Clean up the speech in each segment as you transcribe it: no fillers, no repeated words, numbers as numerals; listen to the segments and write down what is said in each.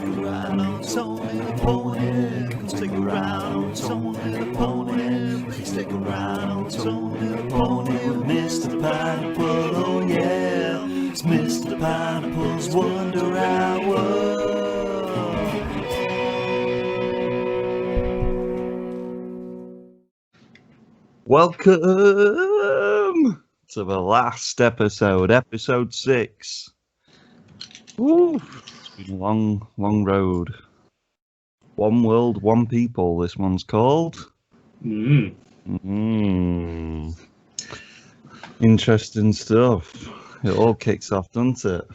take a ride on Tony the Pony. Let's take a ride on Tony the Pony. Let's take a ride on Tony the Pony with Mr. Pineapple. Oh yeah, it's Mr. Pineapple's Wonder Hour. Welcome to the last episode, episode 6. Woo. It's been a long road. One world, one people, this one's called. Interesting stuff. It all kicks off, doesn't it?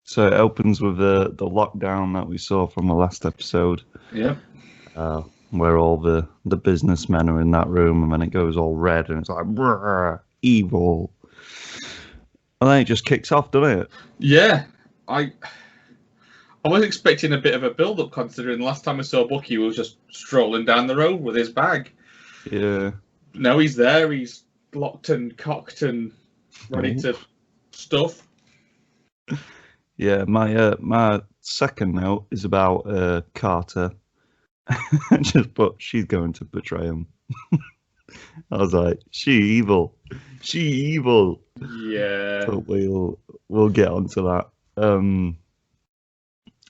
So it opens with the lockdown that we saw from the last episode. Yeah. Where all the businessmen are in that room, and then it goes all red, and it's like, brrr, evil. And then it just kicks off, doesn't it? Yeah. I was expecting a bit of a build-up, considering the last time I saw Bucky, he was just strolling down the road with his bag. Yeah. Now he's there, he's locked and cocked and ready to stuff. Yeah, my second note is about Carter. Just put, she's going to betray him. I was like, she evil. Yeah. But we'll get onto that. And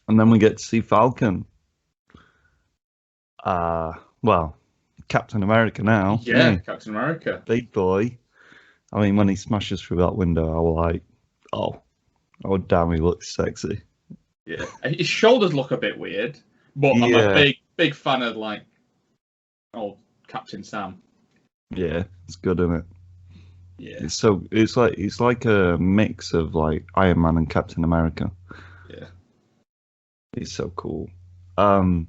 then we get to see Falcon. Well, Captain America now. Yeah, Captain America. Big boy. I mean, when he smashes through that window, I was like, oh damn, he looks sexy. Yeah. His shoulders look a bit weird, but I'm a big fan of, like, old Captain Sam. Yeah, it's good, isn't it? Yeah. It's like a mix of like Iron Man and Captain America. Yeah. He's so cool. But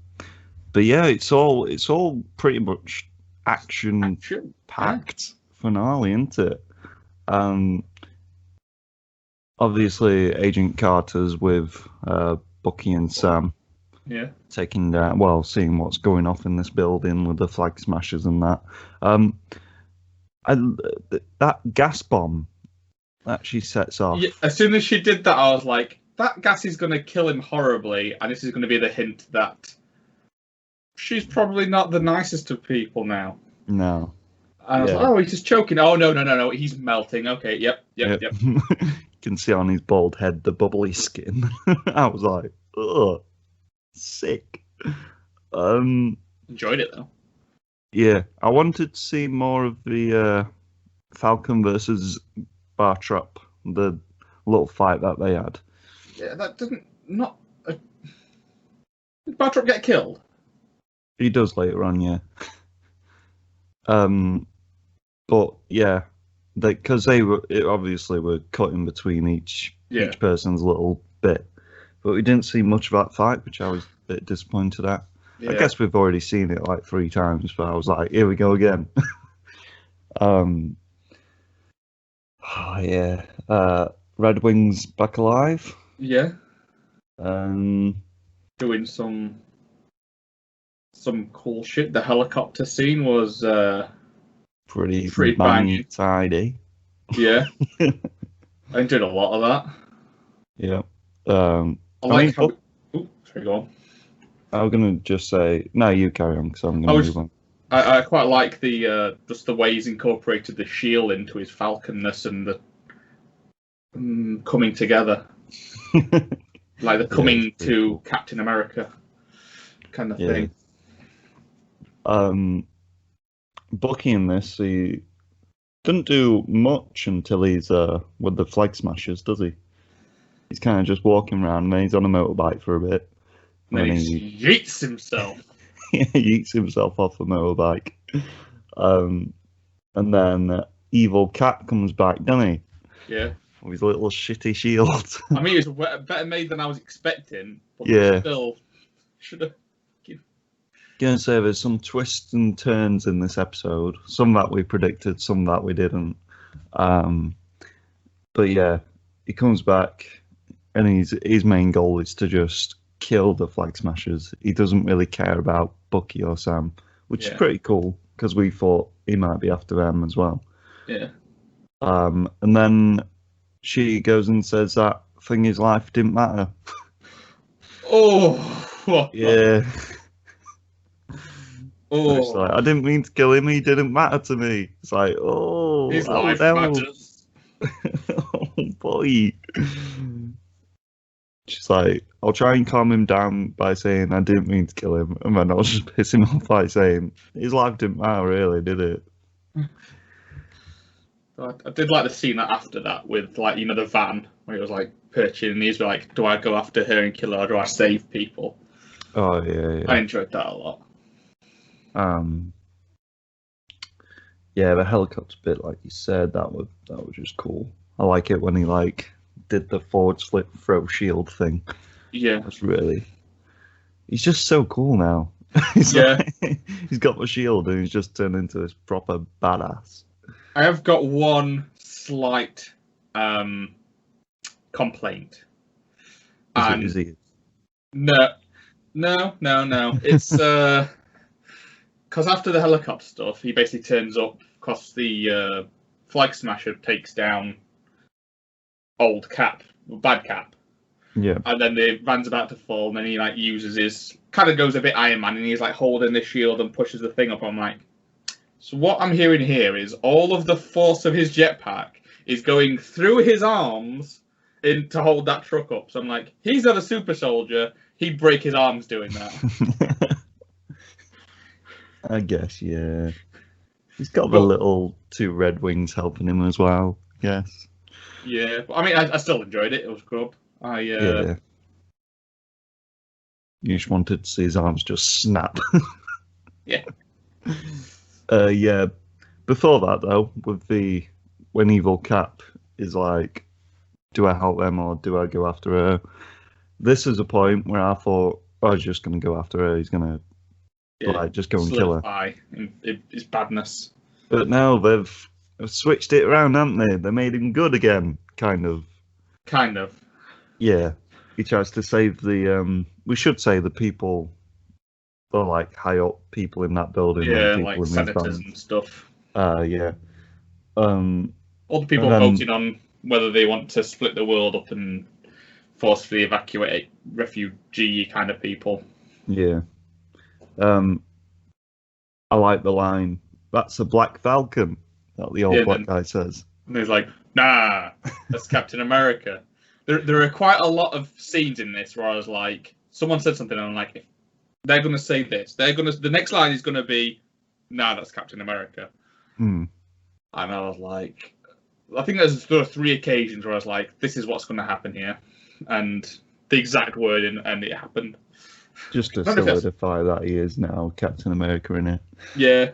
yeah, it's all pretty much action packed finale, isn't it? Obviously Agent Carter's with Bucky and Sam. Yeah. Taking down, seeing what's going off in this building with the flag smashers and that. That gas bomb that she sets off. Yeah, as soon as she did that, I was like, that gas is going to kill him horribly, and this is going to be the hint that she's probably not the nicest of people now. No. And I was like, oh, he's just choking. Oh, no, he's melting. Okay, yep. You can see on his bald head the bubbly skin. I was like, ugh. Sick. Enjoyed it though. Yeah, I wanted to see more of the Falcon versus Bartrop, the little fight that they had. Yeah, that did Bartrop get killed? He does later on, yeah. But yeah, because they obviously were cutting between each person's little bit. But we didn't see much of that fight, which I was a bit disappointed at. Yeah. I guess we've already seen it like 3 times, but I was like, here we go again. Red Wing's back alive. Yeah. Doing some cool shit. The helicopter scene was pretty banging tidy. Yeah. I enjoyed a lot of that. Yeah. Sorry, go on. I was going to just say, no, you carry on, because I'm going to move on. I quite like the just the way he's incorporated the shield into his falconness and the coming together. Like the coming to cool. Captain America kind of thing. Bucky in this, he doesn't do much until he's with the flag smashers, does he? He's kind of just walking around, and then he's on a motorbike for a bit. And then he yeets himself. He yeets himself off the motorbike. And then Evil Cat comes back, doesn't he? Yeah. With his little shitty shield. I mean, it was better made than I was expecting. But still, should have. Gonna say there's some twists and turns in this episode. Some that we predicted, some that we didn't. But yeah, he comes back. And his main goal is to just kill the flag smashers. He doesn't really care about Bucky or Sam, which is pretty cool because we thought he might be after them as well. Yeah. And then she goes and says that thing his life didn't matter. Oh. Yeah. Oh. Like, I didn't mean to kill him. He didn't matter to me. It's like, His how life the hell? matters. Oh boy. She's like, I'll try and calm him down by saying I didn't mean to kill him, and then I'll just piss him off by saying his life didn't matter, really, did it? I did like the scene after that with, like, you know, the van where he was like perching, and he's like, "Do I go after her and kill her, or do I save people?" Oh yeah. I enjoyed that a lot. Yeah, the helicopter bit, like you said, that was just cool. I like it when he like did the forward flip throw shield thing. Yeah, that's really. He's just so cool now. He's got the shield and he's just turned into this proper badass. I have got one slight complaint. Is he? No. It's because after the helicopter stuff, he basically turns up because the Flag Smasher takes down old Cap, bad Cap. Yeah. And then the van's about to fall, and then he like uses his kind of goes a bit Iron Man, and he's like holding the shield and pushes the thing up. I'm like, so what I'm hearing here is all of the force of his jetpack is going through his arms to hold that truck up. So I'm like, he's not a super soldier. He'd break his arms doing that. I guess, yeah. He's got the little two red wings helping him as well, yes. Yeah, I mean, I still enjoyed it. It was good. Yeah. You just wanted to see his arms just snap. Yeah. Yeah. Before that, though, when Evil Cap is like, do I help them or do I go after her? This is a point where I thought, I was just going to go after her. He's going to just go and kill her. His badness. But now they've switched it around, haven't they? They made him good again, kind of. Kind of. Yeah. He tries to save the, we should say the people, the like high up people in that building. Yeah, like senators and stuff. Yeah. All the people voting on whether they want to split the world up and forcefully evacuate refugee kind of people. Yeah. I like the line, "That's a black Falcon," that the old black guy says. And he's like, "Nah, that's Captain America." There are quite a lot of scenes in this where I was like, someone said something and I'm like, they're going to say this. The next line is going to be, "Nah, that's Captain America." And I was like, I think there are 3 occasions where I was like, this is what's going to happen here. And the exact word, and it happened. Just to solidify that he is now Captain America, innit? Yeah.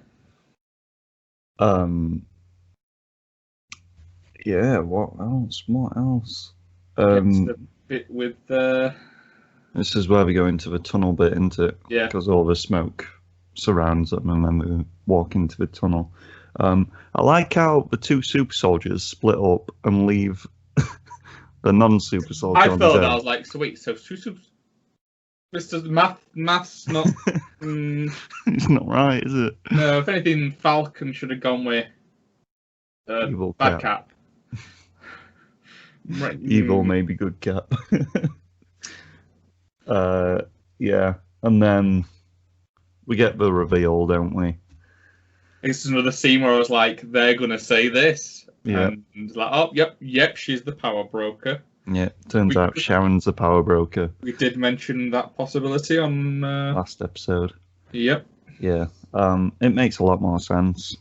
Yeah, what else? The bit with This is where we go into the tunnel bit, isn't it? Yeah. Because all the smoke surrounds them and then we walk into the tunnel. I like how the 2 super soldiers split up and leave the non-super soldier. I thought that I was like, so wait, so 2 super... Mr. Math's not... It's not right, is it? No, if anything, Falcon should have gone with Evil bad Cap. Right. Evil, maybe good Cap. Yeah, and then we get the reveal, don't we? It's another scene where I was like, they're going to say this. Yeah. And it's like, oh, yep, she's the power broker. Yeah, turns out Sharon's the power broker. We did mention that possibility on... last episode. Yep. Yeah, it makes a lot more sense.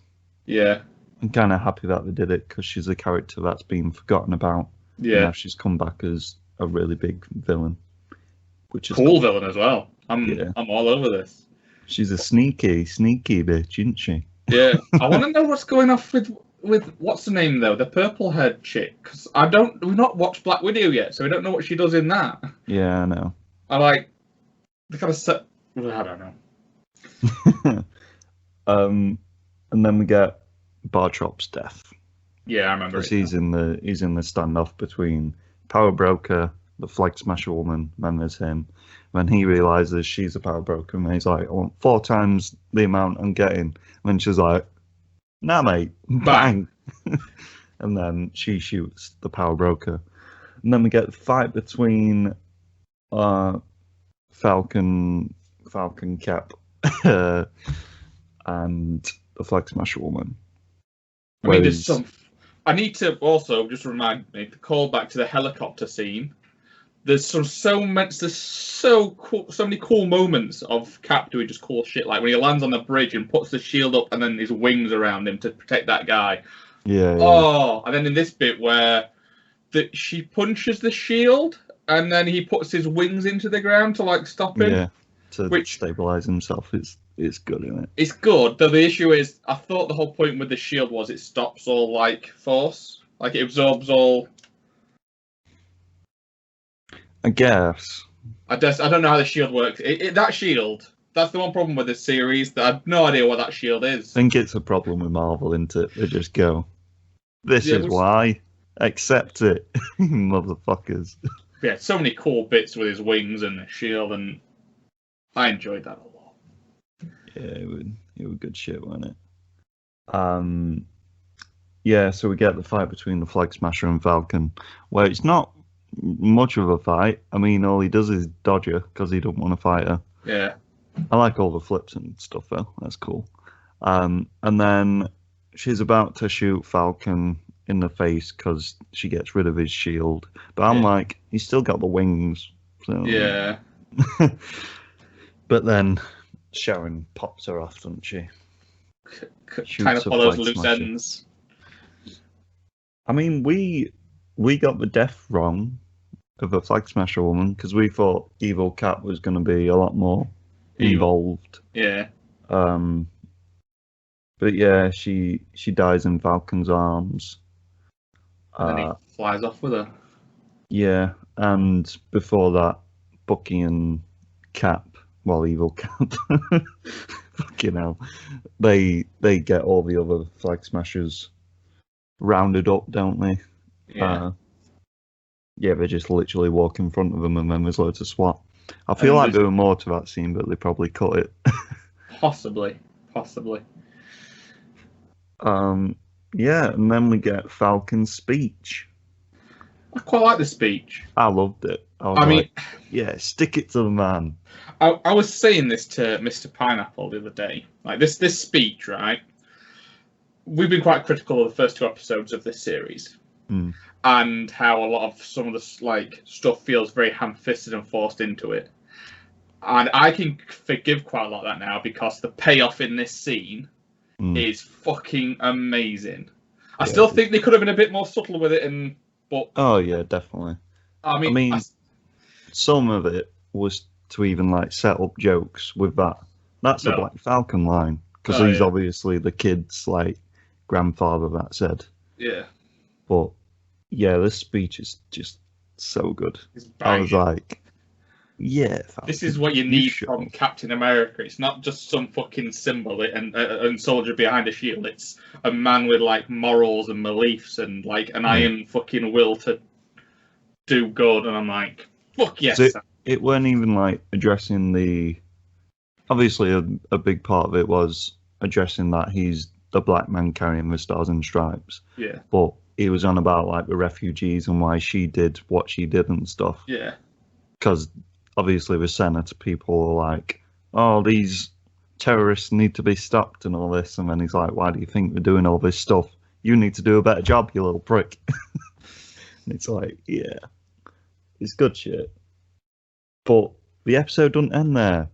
Yeah. I'm kind of happy that they did it, because she's a character that's been forgotten about. Yeah. Now she's come back as a really big villain. Which is cool villain as well. I'm all over this. She's a sneaky bitch, isn't she? Yeah. I want to know what's going off with what's the name though, the purple haired chick. Because we've not watched Black Widow yet, so we don't know what she does in that. Yeah, I know. I like the kind of set. I don't know. And then we get Bartrop's death. Yeah, I remember. Because he's in the standoff between Power Broker, the Flag Smasher woman, then there's him. When he realizes she's a power broker, and he's like, I want 4 times the amount I'm getting. And then she's like, nah, mate, bang. And then she shoots the power broker. And then we get the fight between Falcon Cap, and the Flag Smasher Woman. I mean, there's some. I need to also just remind me to call back to the helicopter scene. There's so many cool moments of Cap doing just cool shit, like when he lands on the bridge and puts the shield up and then his wings around him to protect that guy. Yeah. Oh, and then in this bit where she punches the shield and then he puts his wings into the ground to like stop him. Yeah, to stabilize himself. It's good, isn't it? It's good, though the issue is I thought the whole point with the shield was it stops all like force, like it absorbs all. I guess. I don't know how the shield works. That shield, that's the one problem with this series. That I have no idea what that shield is. I think it's a problem with Marvel, isn't it? They just go, this is why. Accept it, motherfuckers. Yeah, so many cool bits with his wings and the shield, and I enjoyed that a lot. Yeah, it was good shit, wasn't it? Yeah, so we get the fight between the Flag Smasher and Falcon, where it's not much of a fight. I mean, all he does is dodge her because he don't want to fight her. Yeah. I like all the flips and stuff, though. That's cool. And then she's about to shoot Falcon in the face because she gets rid of his shield. But I'm like, he's still got the wings. So. Yeah. But then Sharon pops her off, doesn't she? Kind of follows loose ends. I mean, we got the death wrong of a Flag Smasher Woman because we thought Evil Cat was going to be a lot more involved. Yeah. But yeah, she dies in Falcon's arms. And he flies off with her. Yeah, and before that, Bucky and Cap, well, Evil Cap, fucking hell, they get all the other Flag Smashers rounded up, don't they? Yeah. They just literally walk in front of them and then there's loads of SWAT. I feel like there were more to that scene, but they probably cut it. Possibly. Yeah, and then we get Falcon's speech. I quite like the speech. I loved it. I mean, yeah, stick it to the man. I was saying this to Mr. Pineapple the other day. Like this speech, right? We've been quite critical of the first 2 episodes of this series, and how a lot of some of the like stuff feels very ham-fisted and forced into it. And I can forgive quite a lot of that now because the payoff in this scene is fucking amazing. I still think they could have been a bit more subtle with it, but oh yeah, definitely. I mean, some of it was to even like set up jokes with that. That's the Black Falcon line because he's obviously the kid's like grandfather. That said, yeah. But yeah, this speech is just so good. I was like, yeah, Falcon, this is what you need from Captain America. It's not just some fucking symbol and soldier behind a shield. It's a man with like morals and beliefs and like an iron fucking will to do good. And I'm like, fuck yes. It weren't even like addressing the. Obviously, a big part of it was addressing that he's the black man carrying the stars and stripes. Yeah. But he was on about like the refugees and why she did what she did and stuff. Yeah. Because obviously the senator people are like, oh, these terrorists need to be stopped and all this. And then he's like, why do you think they're doing all this stuff? You need to do a better job, you little prick. And it's like, yeah, it's good shit. But the episode doesn't end there.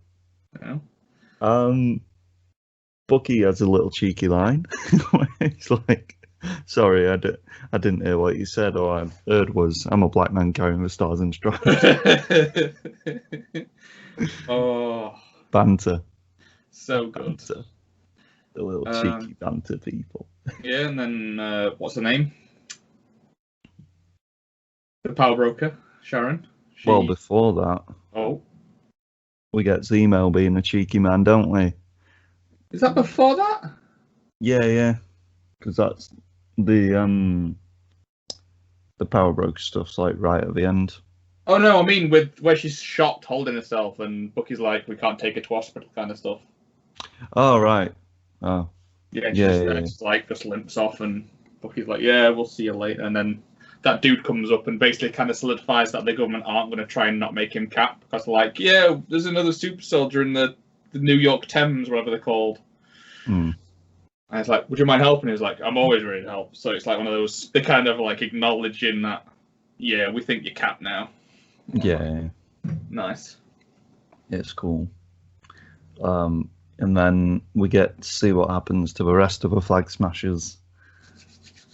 No. Bucky has a little cheeky line. He's like, sorry, I didn't hear what you said. All I heard was, I'm a black man carrying the stars and stripes. Oh. Banter. So good. Banter. The little cheeky banter people. Yeah, and then, what's her name? The power broker, Sharon. Well, before that, we get Zemo being a cheeky man, don't we? Is that before that? Yeah. Because that's the power broker stuff's like right at the end. Oh no, I mean with where she's shocked holding herself and Bucky's like, we can't take her to hospital kind of stuff. Oh right. Oh. Yeah, just limps off and Bucky's like, yeah, we'll see you later. And then that dude comes up and basically kind of solidifies that the government aren't going to try and not make him Cap, because they're like, yeah, there's another super soldier in the New York Thames, whatever they're called. Mm. And it's like, would you mind helping? He's like, I'm always ready to help. So it's like one of those, they're kind of like acknowledging that, yeah, we think you're Cap now. Yeah. Nice. It's cool. And then we get to see what happens to the rest of the Flag Smashers.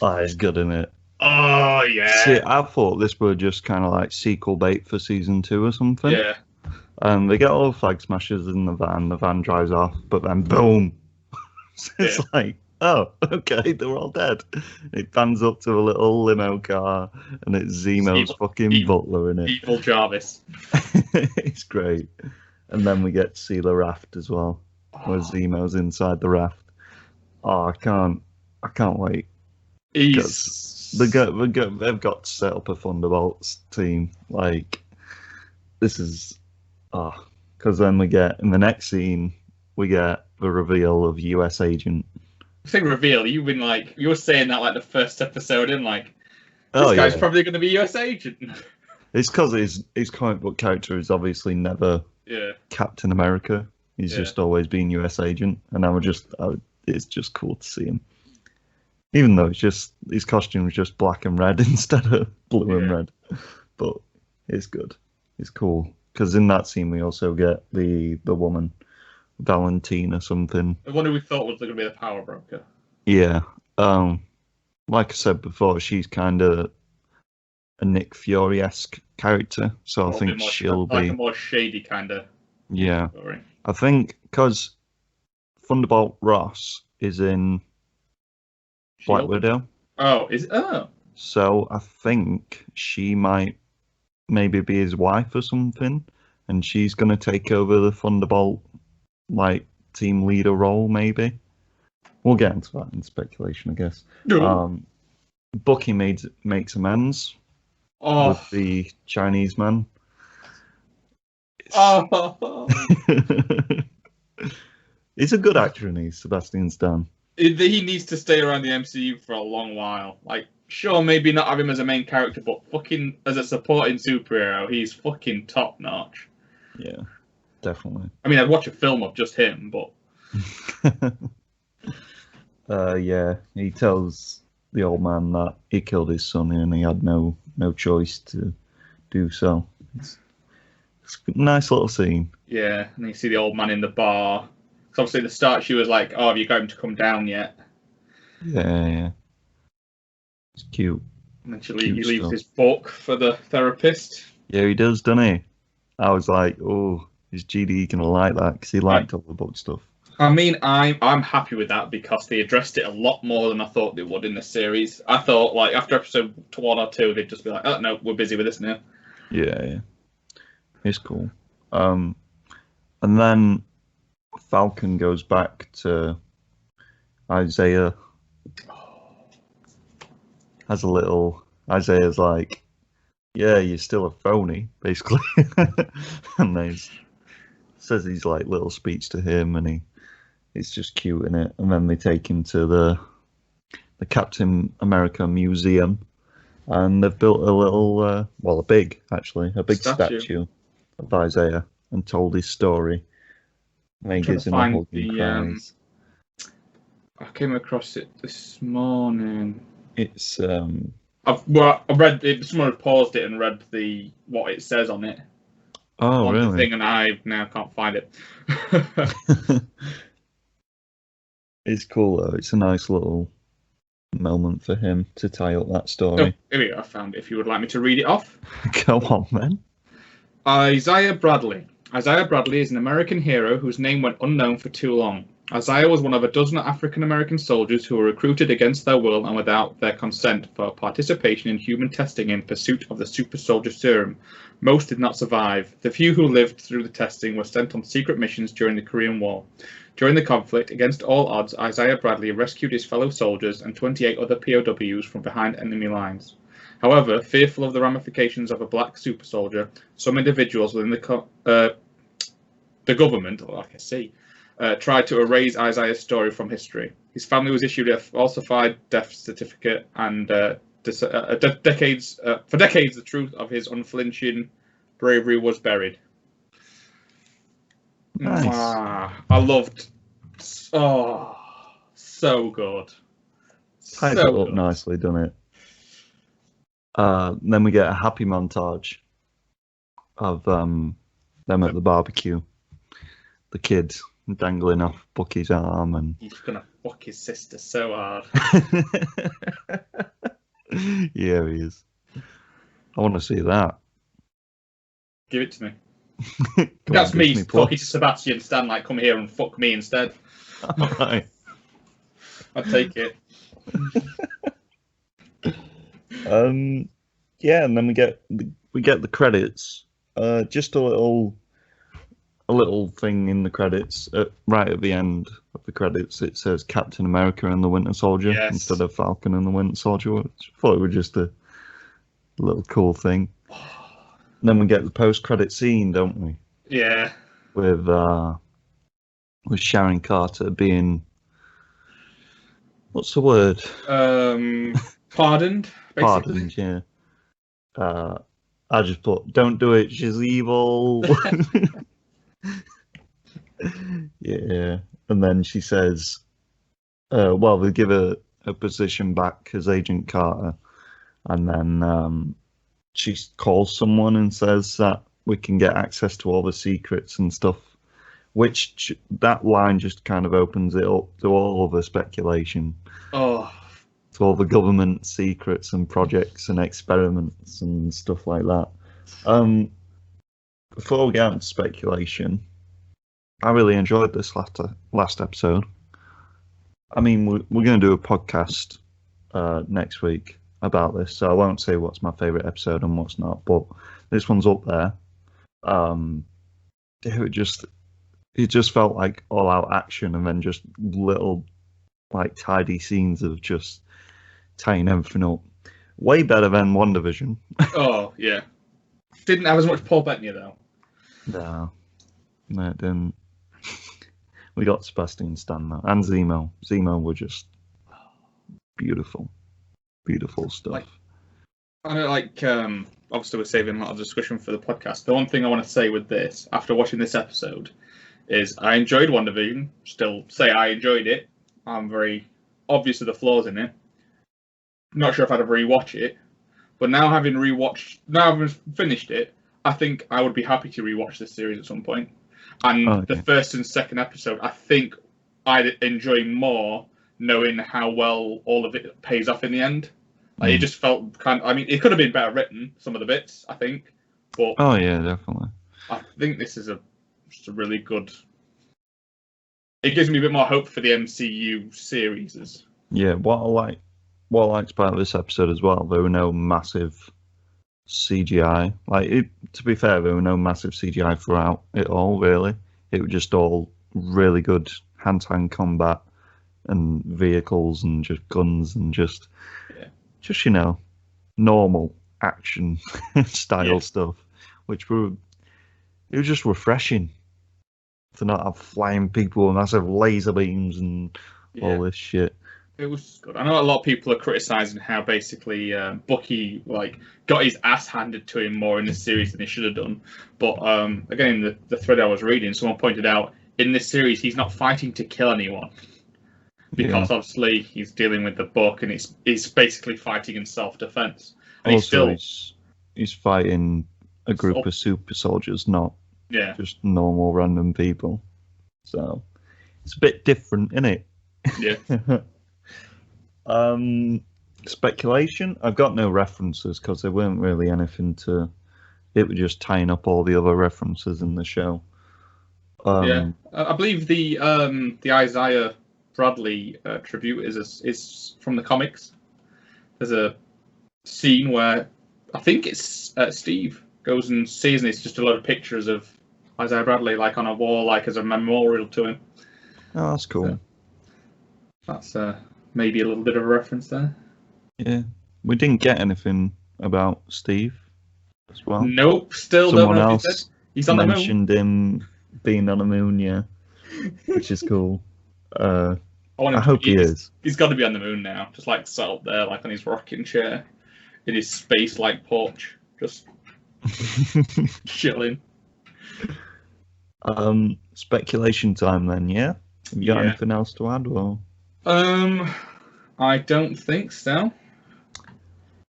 It's good, isn't it? Oh, yeah. See, I thought this were just kind of like sequel bait for season 2 or something. Yeah. They get all the Flag Smashers in the van drives off, but then boom! So it's like, oh, okay, they're all dead. It pans up to a little limo car, and it's Zemo's fucking butler in it. Evil Jarvis. It's great. And then we get to see the raft as well, where Zemo's inside the raft. Oh, I can't wait. They've got to set up a Thunderbolts team. Like, this is, because then we get, in the next scene, we get the reveal of US Agent. I think reveal, you were saying that like the first episode, and like, this guy's probably going to be US Agent. It's because his comic book character is obviously never Captain America. He's just always been US Agent, and it's just cool to see him. Even though it's just his costume is just black and red instead of blue and red, but it's good. It's cool because in that scene we also get the woman, Valentina something. The one who we thought was going to be the power broker. Yeah. Like I said before, she's kind of a Nick Fury-esque character, so I think she'll be like a more shady kind of. Yeah. Story. I think because Thunderbolt Ross is in Black Widow. Oh, is it? Oh. So I think she might maybe be his wife or something, and she's going to take over the Thunderbolt team leader role, maybe. We'll get into that in speculation, I guess. Bucky makes amends with the Chinese man. He's a good actor, and he's Sebastian Stan. He needs to stay around the MCU for a long while. Like, sure, maybe not have him as a main character, but fucking as a supporting superhero, he's fucking top notch. Yeah, definitely. I mean, I'd watch a film of just him, but. Yeah, he tells the old man that he killed his son and he had no choice to do so. It's a nice little scene. Yeah, and you see the old man in the bar. Because obviously at the start she was like, oh, have you got him to come down yet? Yeah. It's cute. And then he leaves his book for the therapist. Yeah, he does, doesn't he? I was like, oh, is GD going to like that? Because he liked all the book stuff. I mean, I'm happy with that because they addressed it a lot more than I thought they would in the series. I thought, like, after episode 1 or 2, they'd just be like, oh, no, we're busy with this now. Yeah. It's cool. And then Falcon goes back to Isaiah. Isaiah's like, yeah, you're still a phony, basically. And they says his like little speech to him, and it's just cute, in it. And then they take him to the Captain America Museum, and they've built a little, a big statue of Isaiah, and told his story. And he gives him a hug and cries. I came across it this morning. It's I've read it. Someone paused it and read what it says on it. Oh, really? Thing, and I now can't find it. It's cool though. It's a nice little moment for him to tie up that story. Oh, here we go. I found it. If you would like me to read it off. Go on, then. Isaiah Bradley. Isaiah Bradley is an American hero whose name went unknown for too long. Isaiah was one of a dozen African-American soldiers who were recruited against their will and without their consent for participation in human testing in pursuit of the super soldier serum. Most did not survive. The few who lived through the testing were sent on secret missions during the Korean War. During the conflict, against all odds, Isaiah Bradley rescued his fellow soldiers and 28 other POWs from behind enemy lines. However, fearful of the ramifications of a black super soldier, some individuals within the government, like I see, tried to erase Isaiah's story from history. His family was issued a falsified death certificate, and decades, the truth of his unflinching bravery was buried. Nice. I loved. Oh, so good. Ties it up nicely, doesn't it? Then we get a happy montage of them at the barbecue. The kid dangling off Bucky's arm, and he's gonna fuck his sister so hard. Yeah, he is. I want to see that. Give it to me. That's me talking to Sebastian Stan, like, come here and fuck me instead. Right. I'd take it. Yeah, and then we get the credits. Just a little thing in the credits. Right at the end of the credits, it says Captain America and the Winter Soldier instead of Falcon and the Winter Soldier. Which I thought it was just a little cool thing. And then we get the post-credit scene, don't we? Yeah. With Sharon Carter being, what's the word? Pardoned. Basically. Pardoned, yeah. I just put, don't do it, she's evil. Yeah. And then she says, well, they give her a position back as Agent Carter. And then she calls someone and says that we can get access to all the secrets and stuff. Which, that line just kind of opens it up to all of the speculation. Oh. To all the government secrets and projects and experiments and stuff like that. Before we get into speculation, I really enjoyed this last episode. I mean, we're going to do a podcast next week about this, so I won't say what's my favourite episode and what's not, but this one's up there. It just felt like all-out action, and then just little, like, tidy scenes of just tying everything up. Way better than WandaVision. Oh, yeah. Didn't have as much Paul Bettany, though. No, it didn't. We got Sebastian Stan though, and Zemo. Zemo were just beautiful stuff. Like, I know, like, obviously we're saving a lot of discussion for the podcast. The one thing I want to say with this, after watching this episode, is I enjoyed WandaVision. Still say I enjoyed it. I'm very obvious of the flaws in it. Not sure if I'd rewatch it, but now having finished it, I think I would be happy to rewatch this series at some point. And the first and second episode, I think I'd enjoy more knowing how well all of it pays off in the end. Like, it just felt I mean, it could have been better written, some of the bits, I think. But oh yeah, definitely. I think this is just a really good. It gives me a bit more hope for the MCU series. Yeah, what I liked about this episode as well, there were no massive CGI. To be fair, there were no massive CGI throughout it all, really. It was just all really good hand-to-hand combat and vehicles and just guns and just normal action style stuff, it was just refreshing to not have flying people and massive laser beams and all this shit. It was good. I know a lot of people are criticising how basically Bucky got his ass handed to him more in this series than he should have done. But again, in the thread I was reading, someone pointed out in this series he's not fighting to kill anyone, because obviously he's dealing with the book and he's basically fighting in self-defense. And also, he's fighting a group of super soldiers, not just normal random people. So it's a bit different, isn't it? Yeah. Speculation. I've got no references because there weren't really anything to. It was just tying up all the other references in the show. I believe the Isaiah Bradley tribute is from the comics. There's a scene where I think it's Steve goes and sees, and it's just a lot of pictures of Isaiah Bradley on a wall, as a memorial to him. Oh, that's cool. That's maybe a little bit of a reference there. Yeah, we didn't get anything about Steve as well. Nope, still Someone don't know else if he said. He's on the moon. Mentioned him being on the moon, yeah, which is cool. I hope he is. He's got to be on the moon now, just like sat up there, like on his rocking chair, in his space-like porch, just chilling. Speculation time then, yeah? Have you got anything else to add? Or? I don't think so.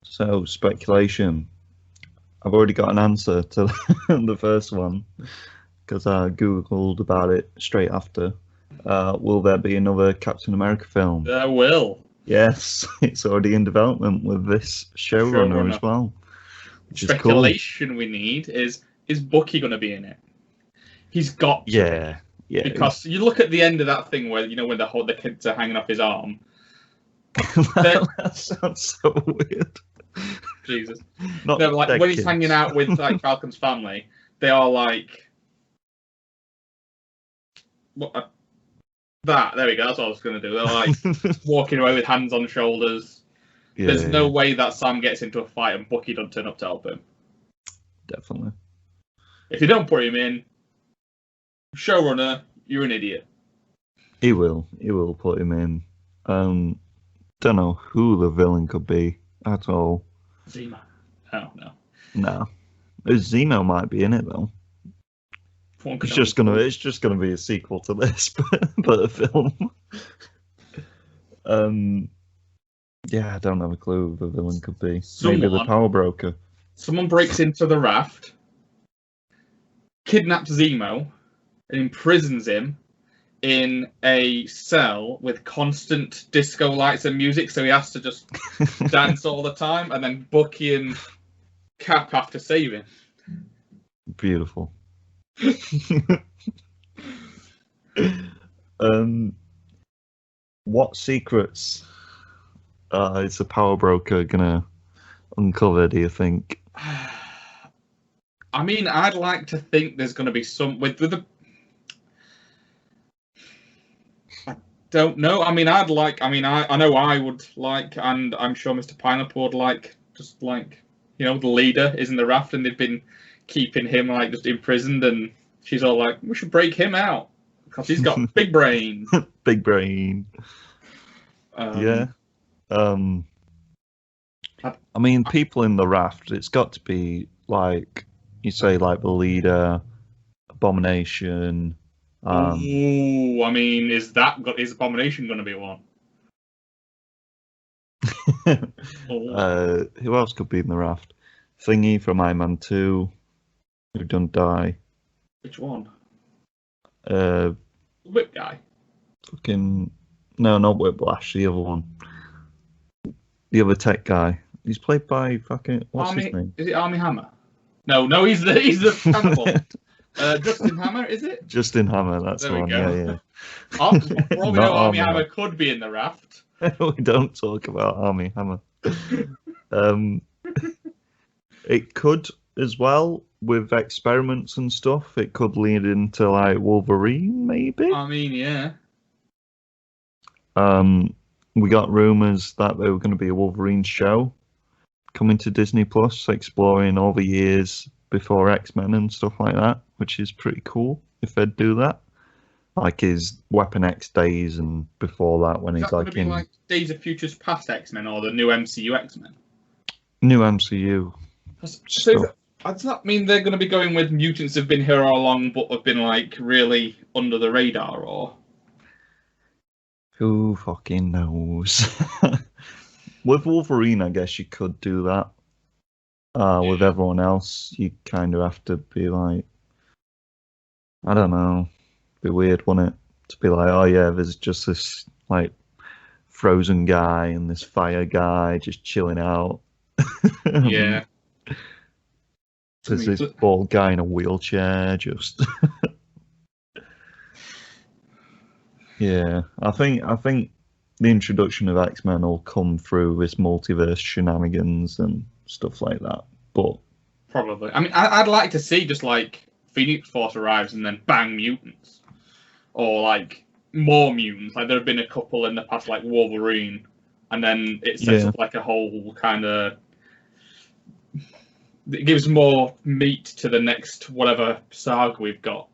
So, speculation. I've already got an answer to the first one, because I Googled about it straight after. Will there be another Captain America film? There will. Yes, it's already in development with this showrunner as well. Which Speculation is cool. We need is Bucky going to be in it? He's got to. Yeah. Because you look at the end of that thing where, when the kids are hanging off his arm. That sounds so weird. Jesus. When he's hanging out with like Falcon's family, they are like that. There we go. That's what I was going to do. They're like walking away with hands on shoulders. There's no way that Sam gets into a fight and Bucky doesn't turn up to help him. Definitely. If you don't put him in, showrunner, you're an idiot. He will put him in. Don't know who the villain could be at all. Zemo. Oh no. No. Zemo might be in it though. It's just gonna be a sequel to this, but a film. Yeah, I don't have a clue who the villain could be. Maybe the power broker. Someone breaks into the raft, kidnaps Zemo, and imprisons him in a cell with constant disco lights and music, so he has to just dance all the time, and then Bucky and Cap have to save him. Beautiful. What secrets is the power broker gonna uncover, do you think? I mean, I'd like to think there's gonna be some with the. I don't know. I mean, I know I would like, and I'm sure Mr. Pineapple would like, just like, the leader is in the raft, and they've been keeping him like just imprisoned, and she's all like, we should break him out because he's got big brain. Big brain. Yeah. I mean, people in the raft, it's got to be like, you say, like the leader, Abomination. Ooh, I mean, is Abomination going to be one? Who else could be in the raft? Thingy from Iron Man 2, who don't die. Which one? Whip guy. Fucking no, not Whiplash. The other one. The other tech guy. He's played by fucking what's his name? Is it Armie Hammer? No, he's the cannibal. Justin Hammer, is it? Justin Hammer, that's the one. Yeah. For all we know, Armie Hammer could be in the raft. We don't talk about Armie Hammer. It could as well with experiments and stuff. It could lead into like Wolverine, maybe. I mean, yeah. We got rumors that there were going to be a Wolverine show coming to Disney Plus, exploring all the years before X-Men and stuff like that, which is pretty cool if they'd do that. Like his Weapon X days and before that, when he's like in like Days of Futures Past X-Men or the new MCU X-Men. New MCU. So does that mean they're going to be going with mutants who've been here all along but have been like really under the radar, or? Who fucking knows? With Wolverine, I guess you could do that. With everyone else, you kind of have to be like, I don't know, be weird, wouldn't it? To be like, oh yeah, there's just this like frozen guy and this fire guy just chilling out. Yeah. There's this bald guy in a wheelchair, just. Yeah, I think the introduction of X-Men will come through this multiverse shenanigans and stuff like that. But probably, I mean, I'd like to see just like Phoenix Force arrives and then bang mutants, or like more mutants. Like there have been a couple in the past, like Wolverine, and then it sets up like a whole kind of. It gives more meat to the next whatever saga we've got.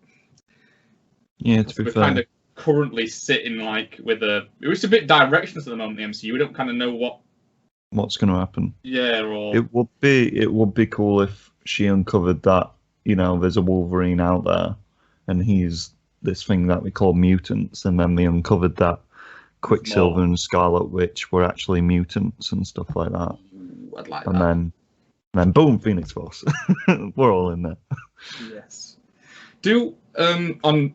Yeah, to be fair. currently sitting like with it's a bit directionless at the moment. The MCU, we don't kind of know what's going to happen. Yeah, or it would be cool if she uncovered that there's a Wolverine out there, and he's this thing that we call mutants, and then they uncovered that Quicksilver and Scarlet Witch were actually mutants and stuff like that. Ooh, I'd like and that. And then boom, Phoenix Force. We're all in there. Yes. Do on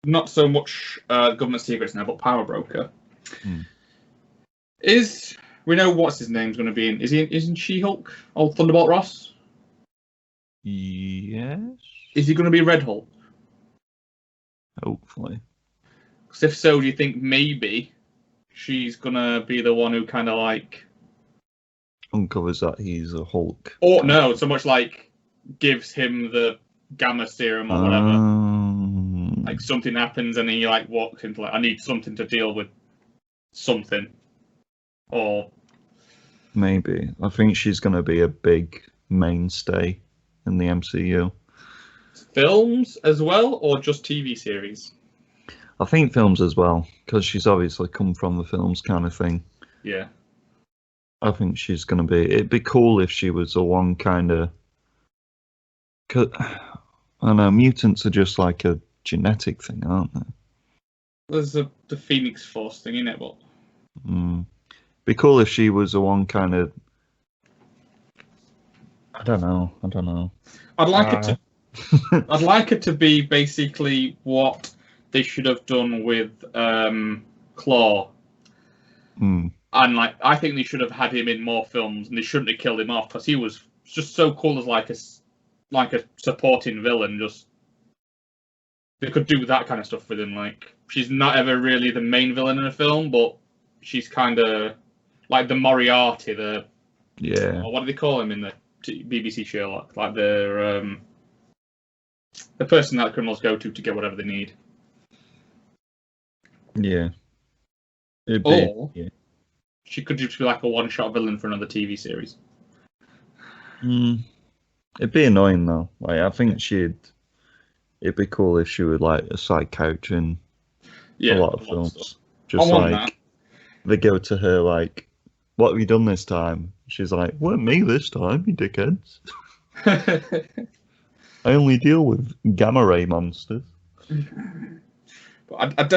not so much government secrets now, but Power Broker. We know what's his name's going to be in? Isn't She-Hulk? Old Thunderbolt Ross? Yes. Is he going to be Red Hulk? Hopefully. Because if so, do you think maybe she's going to be the one who kind of like uncovers that he's a Hulk? Or no, so much like gives him the gamma serum or whatever. Like something happens and he like walks into like, I need something to deal with something. Or maybe. I think she's going to be a big mainstay in the MCU. Films as well, or just TV series? I think films as well, because she's obviously come from the films kind of thing. Yeah. I think she's going to be... It'd be cool if she was the one kind of... I don't know, mutants are just like a genetic thing, aren't they? There's the Phoenix Force thing, in it, but... Be cool if she was the one kind of... I don't know. I'd like it to... I'd like it to be basically what they should have done with Claw. And like, I think they should have had him in more films, and they shouldn't have killed him off because he was just so cool as like a supporting villain. Just they could do that kind of stuff with him. Like, she's not ever really the main villain in a film, but she's kind of like the Moriarty. What do they call him in the BBC Sherlock? Like the person that criminals go to get whatever they need. Yeah. She could just be like a one-shot villain for another TV series. It'd be annoying though. Like, I think it'd be cool if she would like a side character in a lot of films. Just like they go to her like, "What have you done this time?" She's like, "Weren't me this time, you dickheads." I only deal with gamma ray monsters. But I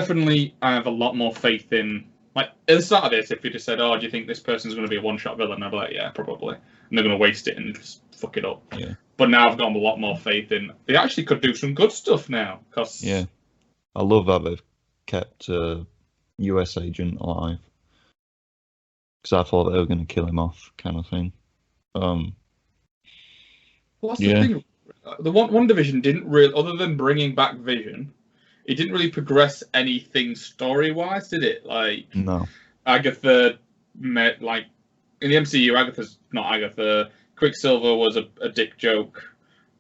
have a lot more faith in, like, at the start of this, if you just said, "Oh, do you think this person's going to be a one-shot villain?" I'd be like, "Yeah, probably." And they're going to waste it and just fuck it up. Yeah. But now I've got a lot more faith in, they actually could do some good stuff now. Cause... Yeah. I love that they've kept a US agent alive. Because I thought they were going to kill him off, kind of thing. Well, that's the thing. The Wandavision didn't really, other than bringing back Vision, it didn't really progress anything story-wise, did it? Like, no. Agatha met, like, in the MCU, Quicksilver was a dick joke.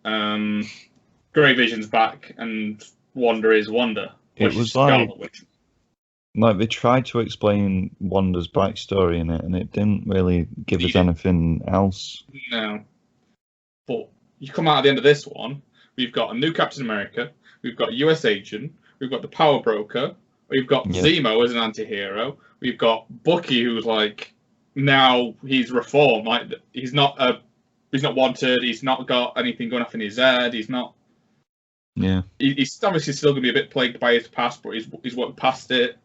Grey Vision's back, and Wanda is Wanda. It was like they tried to explain Wanda's backstory in it, and it didn't really give us anything else. No. But you come out at the end of this one, we've got a new Captain America, we've got a US agent, we've got the Power Broker, we've got Zemo as an anti-hero, we've got Bucky, who's like, now he's reformed, like he's not wanted, he's not got anything going off in his head, he's not... Yeah. He's obviously still going to be a bit plagued by his past, but he's worked past it.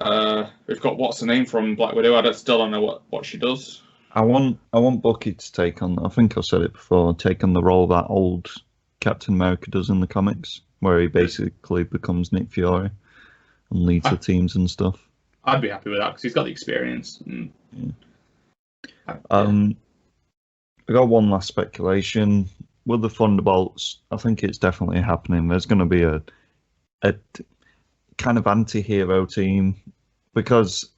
We've got what's the name from Black Widow. I still don't know what she does. I want Bucky to take on. I think I've said it before. Take on the role that old Captain America does in the comics, where he basically becomes Nick Fury and leads the teams and stuff. I'd be happy with that because he's got the experience. I got one last speculation with the Thunderbolts. I think it's definitely happening. There's going to be a kind of anti-hero team, because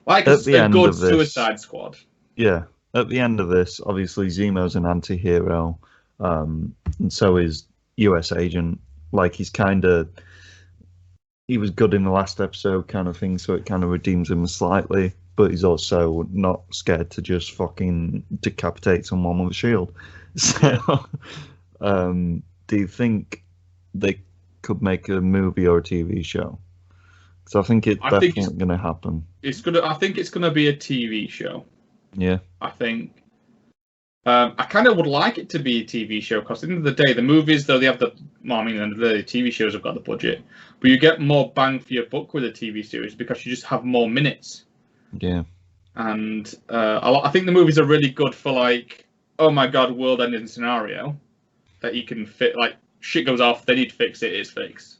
like at the end good of this, Suicide Squad. Yeah, at the end of this, obviously Zemo's an anti-hero, and so is US Agent. Like, he was good in the last episode, kind of thing, so it kind of redeems him slightly. But he's also not scared to just fucking decapitate someone with a shield. So, do you think they could make a movie or a TV show. So I think it's definitely going to happen. I think it's going to be a TV show. Yeah. I think. I kind of would like it to be a TV show because at the end of the day, the movies, though they have the TV shows have got the budget, but you get more bang for your buck with a TV series because you just have more minutes. Yeah. And I think the movies are really good for like, oh my god, world-ending scenario that you can fit. Like shit goes off, they need to fix it, it's fixed.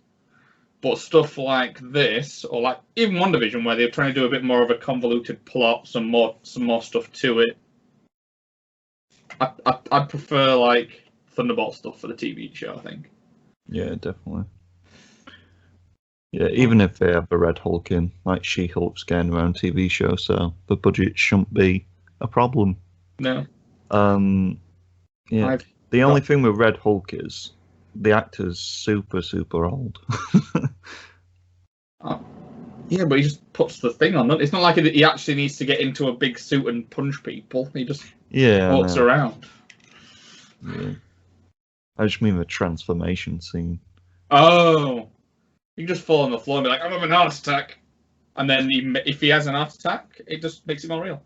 But stuff like this, or like even Wandavision, where they're trying to do a bit more of a convoluted plot, some more stuff to it. I'd prefer like Thunderbolt stuff for the TV show, I think. Yeah, definitely. Yeah, even if they have the Red Hulk in, like She-Hulk's getting around TV show, so the budget shouldn't be a problem. No. Yeah. The only thing with Red Hulk is the actor's super, super old. Yeah, but he just puts the thing on. It's not like he actually needs to get into a big suit and punch people. He just walks around. Yeah. I just mean the transformation scene. Oh. You can just fall on the floor and be like, I'm having a heart attack. And then if he has an heart attack, it just makes it more real.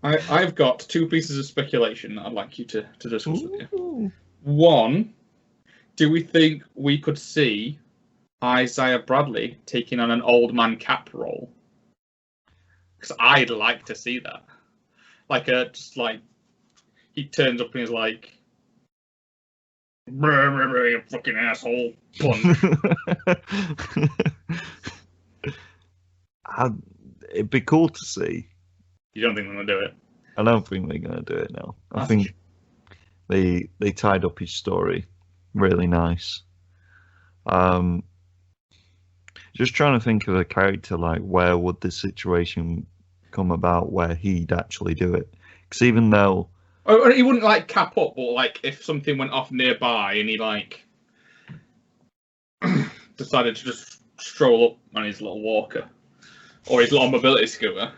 I've got 2 pieces of speculation that I'd like you to discuss with you. One, do we think we could see Isaiah Bradley taking on an old man Cap role? Because I'd like to see that. Like just like he turns up and he's like, you fucking asshole, punch. It'd be cool to see. You don't think they're gonna do it? I don't think they're gonna do it now. I think they tied up his story really nice. Just trying to think of a character like where would this situation come about where he'd actually do it? Because even though he wouldn't like cap up, but like if something went off nearby and he like decided to just stroll up on his little walker or his little mobility scooter.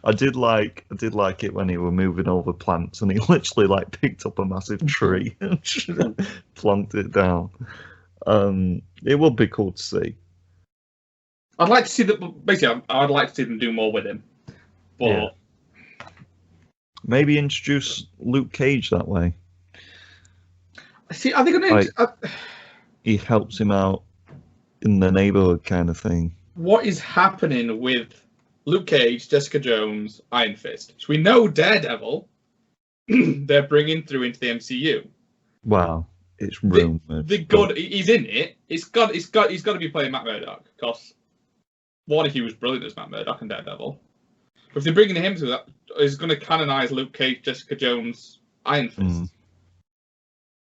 I did like it when he were moving over plants and he literally like picked up a massive tree and plonked it down. It would be cool to see. I'd like to see that. Basically, I'd like to see them do more with him. But yeah. Maybe introduce Luke Cage that way. See, are they going to? He helps him out in the neighborhood, kind of thing. What is happening with Luke Cage, Jessica Jones, Iron Fist? So we know Daredevil. They're bringing through into the MCU. Wow, it's rumored. He's in it. He's got to be playing Matt Murdock because what if he was brilliant as Matt Murdock and Daredevil? But if they're bringing him to that, is going to canonize Luke Cage, Jessica Jones, Iron Fist.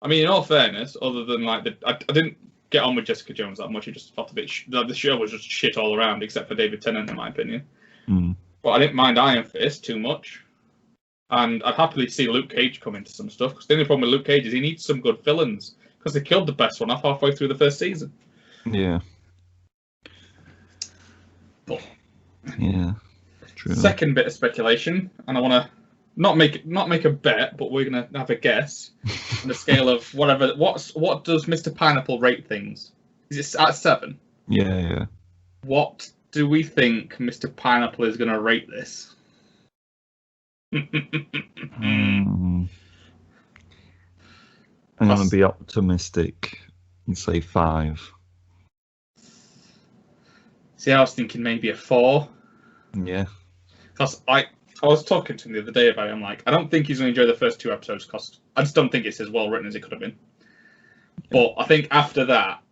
I mean, in all fairness, other than like I didn't get on with Jessica Jones that much. I just felt a bit. The show was just shit all around, except for David Tennant, in my opinion. But I didn't mind Iron Fist too much, and I'd happily see Luke Cage come into some stuff. Because the only problem with Luke Cage is he needs some good villains because they killed the best one off halfway through the first season. Yeah. But yeah. True. Second bit of speculation, and I want to not make a bet, but we're gonna have a guess on the scale of whatever. What does Mr. Pineapple rate things? Is it at 7? Yeah. What do we think Mr. Pineapple is gonna rate this? I'm gonna be optimistic and say 5. See, I was thinking maybe a 4. Yeah. Because I was talking to him the other day about it. I'm like, I don't think he's going to enjoy the first 2 episodes because I just don't think it's as well written as it could have been. But I think after that,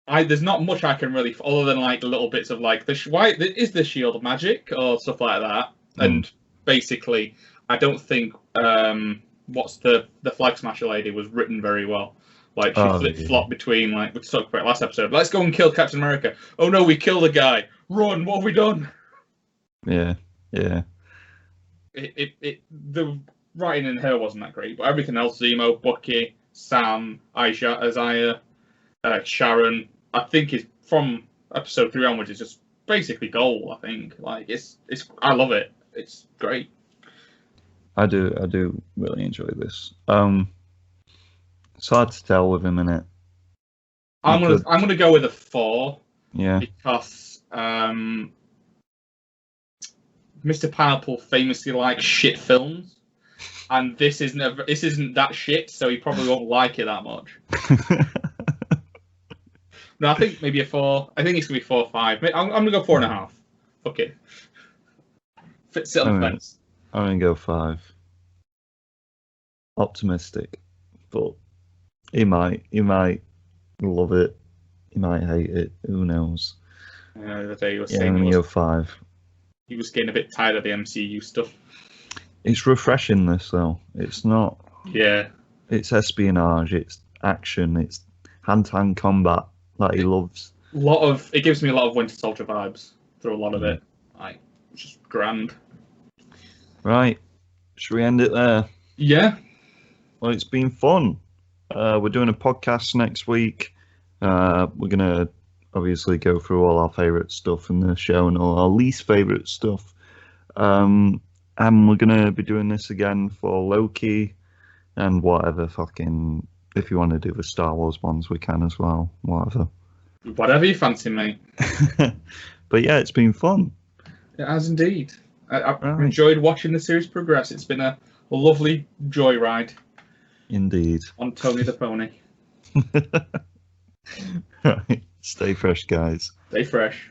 there's not much I can really, other than like little bits of like, is the shield magic or stuff like that. And basically, I don't think what's the Flag Smasher lady was written very well. Like she flip-flopped between like we talked about last episode. Let's go and kill Captain America. Oh no, we killed a guy. Run! What have we done? Yeah. The writing in her wasn't that great, but everything else, Zemo, Bucky, Sam, Aisha, Isaiah, Sharon, I think is from episode 3 onwards is just basically gold. I think like it's I love it. It's great. I do really enjoy this. It's hard to tell with him in it. I'm gonna go with a 4. Yeah. Because Mr. Pineapple famously likes shit films, and this isn't that shit, so he probably won't like it that much. No, I think maybe a 4. I think it's gonna be 4 or 5. I'm gonna go 4.5. Okay. Sit on the fence. I'm gonna go 5. Optimistic, but he might love it. He might hate it. Who knows? The day he was I'm saying gonna go 5. He was getting a bit tired of the MCU stuff. It's refreshing, this though. It's not. Yeah. It's espionage. It's action. It's hand-to-hand combat that he loves. It gives me a lot of Winter Soldier vibes through a lot of it. Like, just grand. Right. Should we end it there? Yeah. Well, it's been fun. We're doing a podcast next week. We're gonna obviously go through all our favourite stuff in the show and all our least favourite stuff. And we're gonna be doing this again for Loki and whatever fucking. If you want to do the Star Wars ones, we can as well. Whatever you fancy, mate. But yeah, it's been fun. It has indeed. I've enjoyed watching the series progress. It's been a lovely joyride. Indeed. On Tony the Pony. Right. Stay fresh, guys. Stay fresh.